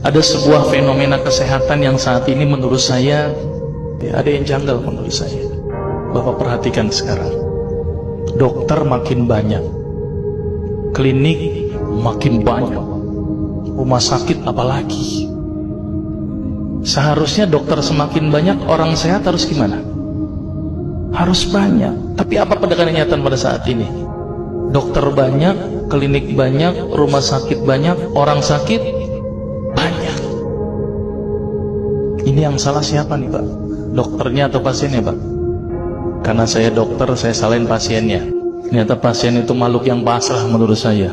Ada sebuah fenomena kesehatan yang saat ini menurut saya ada yang janggal menurut saya. Bapak perhatikan sekarang, dokter makin banyak, klinik makin banyak, rumah sakit apalagi. Seharusnya dokter semakin banyak, orang sehat harus gimana? Harus banyak. Tapi apa kenyataan pada saat ini? Dokter banyak, klinik banyak, rumah sakit banyak, orang sakit banyak. Ini yang salah siapa nih Pak? Dokternya atau pasiennya Pak? Karena saya dokter, saya salahin pasiennya. Ternyata pasien itu makhluk yang pasrah menurut saya.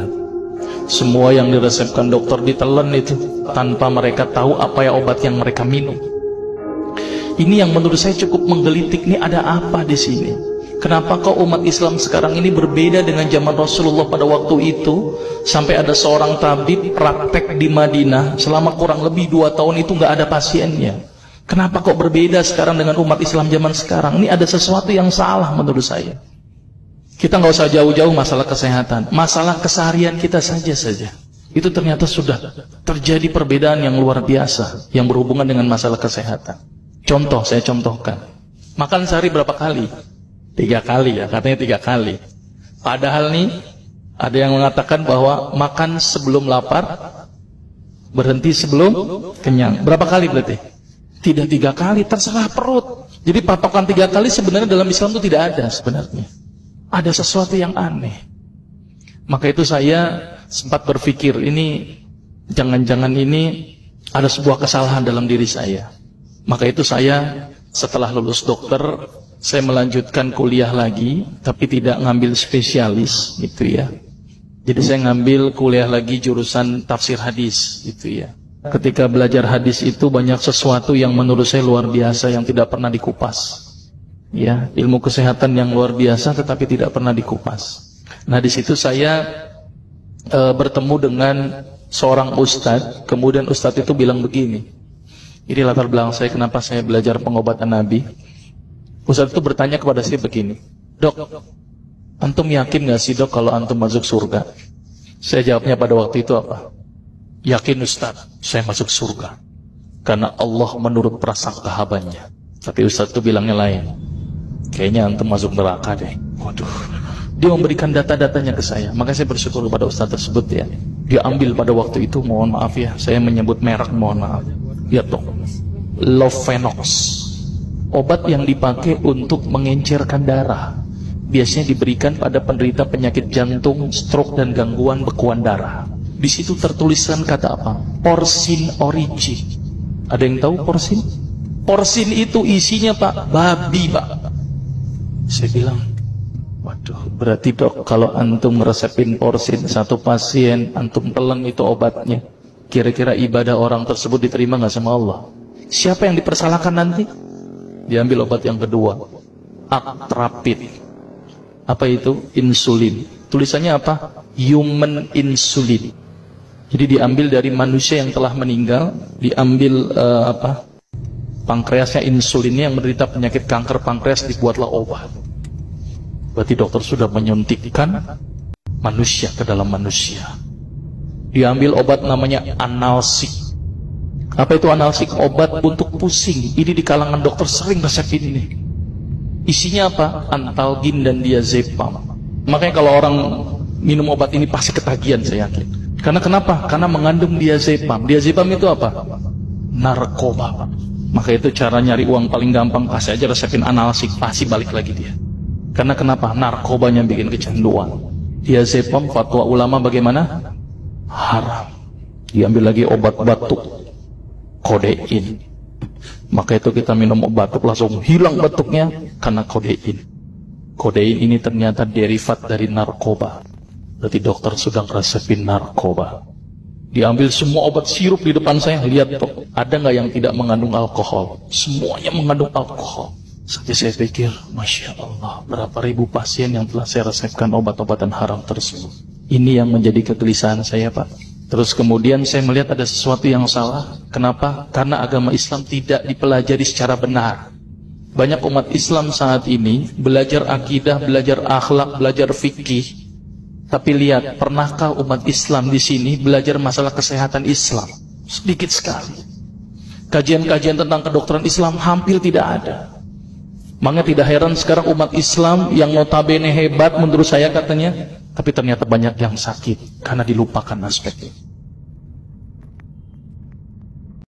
Semua yang diresepkan dokter ditelan itu tanpa mereka tahu apa ya obat yang mereka minum. Ini yang menurut saya cukup menggelitik. Nih ada apa di sini? Kenapa kok umat Islam sekarang ini berbeda dengan zaman Rasulullah pada waktu itu? Sampai ada seorang tabib praktek di Madinah selama kurang lebih 2 tahun itu nggak ada pasiennya. Kenapa kok berbeda sekarang dengan umat Islam zaman sekarang? Ini ada sesuatu yang salah menurut saya. Kita nggak usah jauh-jauh masalah kesehatan, masalah keseharian kita saja. Itu ternyata sudah terjadi perbedaan yang luar biasa yang berhubungan dengan masalah kesehatan. Contoh, saya contohkan. Makan sehari berapa kali? 3 kali ya, katanya 3 kali. Padahal nih, ada yang mengatakan bahwa makan sebelum lapar, berhenti sebelum kenyang. Berapa kali berarti? Tidak 3 kali, terserah perut. Jadi patokan 3 kali sebenarnya dalam Islam itu tidak ada sebenarnya. Ada sesuatu yang aneh. Maka itu saya sempat berpikir, ini jangan-jangan ini ada sebuah kesalahan dalam diri saya. Maka itu saya setelah lulus dokter, saya melanjutkan kuliah lagi, tapi tidak ngambil spesialis gitu ya. Jadi saya ngambil kuliah lagi jurusan tafsir hadis gitu ya. Ketika belajar hadis itu banyak sesuatu yang menurut saya luar biasa yang tidak pernah dikupas. Ya, ilmu kesehatan yang luar biasa tetapi tidak pernah dikupas. Nah, di situ saya bertemu dengan seorang ustadz. Kemudian ustadz itu bilang begini. Ini latar belakang saya kenapa saya belajar pengobatan Nabi. Ustadz itu bertanya kepada saya begini, "Dok, antum yakin gak sih dok kalau antum masuk surga?" Saya jawabnya pada waktu itu apa? "Yakin Ustadz, saya masuk surga karena Allah menurut prasangka hambanya." Tapi Ustadz itu bilangnya lain. "Kayaknya antum masuk neraka deh." Waduh. Dia memberikan data-datanya ke saya. Maka saya bersyukur kepada Ustadz tersebut ya. Dia ambil pada waktu itu, mohon maaf ya, saya menyebut merek, mohon maaf. Lihat dok, Lovenox, obat yang dipakai untuk mengencerkan darah. Biasanya diberikan pada penderita penyakit jantung, stroke dan gangguan bekuan darah. Di situ tertuliskan kata apa? Porsin origin. Ada yang tahu porsin? Porsin itu isinya Pak, babi Pak. Saya bilang, waduh, berarti dok kalau antum resepin porsin satu pasien, antum telan itu obatnya. Kira-kira ibadah orang tersebut diterima nggak sama Allah? Siapa yang dipersalahkan nanti? Diambil obat yang kedua, Atrapid. Apa itu? Insulin. Tulisannya apa? Human insulin. Jadi diambil dari manusia yang telah meninggal, diambil pankreasnya, insulinnya, yang menderita penyakit kanker pankreas, dibuatlah obat. Berarti dokter sudah menyuntikkan manusia ke dalam manusia. Diambil obat namanya analsik. Apa itu analsik? Obat untuk pusing. Ini di kalangan dokter sering resepin ini. Isinya apa? Antalgin dan diazepam. Makanya kalau orang minum obat ini pasti ketagihan, saya yakin. Karena kenapa? Karena mengandung diazepam. Diazepam itu apa? Narkoba. Maka itu cara nyari uang paling gampang, kasih aja resepin analsik, pasti balik lagi dia. Karena kenapa? Narkobanya bikin kecanduan. Diazepam, fatwa ulama bagaimana? Haram. Diambil lagi obat batuk, kodein. Maka itu kita minum obat batuk langsung hilang batuknya karena kodein. Kodein ini ternyata derivat dari narkoba. Berarti dokter sudah resepin narkoba. Diambil semua obat sirup di depan saya, lihat dok, ada nggak yang tidak mengandung alkohol? Semuanya mengandung alkohol. Saat saya pikir, Masya Allah, berapa ribu pasien yang telah saya resepkan obat-obatan haram tersebut. Ini yang menjadi kegelisahan saya Pak. Terus kemudian saya melihat ada sesuatu yang salah. Kenapa? Karena agama Islam tidak dipelajari secara benar. Banyak umat Islam saat ini belajar akidah, belajar akhlak, belajar fikih. Tapi lihat, pernahkah umat Islam di sini belajar masalah kesehatan Islam? Sedikit sekali. Kajian-kajian tentang kedokteran Islam hampir tidak ada. Makanya tidak heran sekarang umat Islam yang notabene hebat menurut saya katanya, tapi ternyata banyak yang sakit karena dilupakan aspek ini.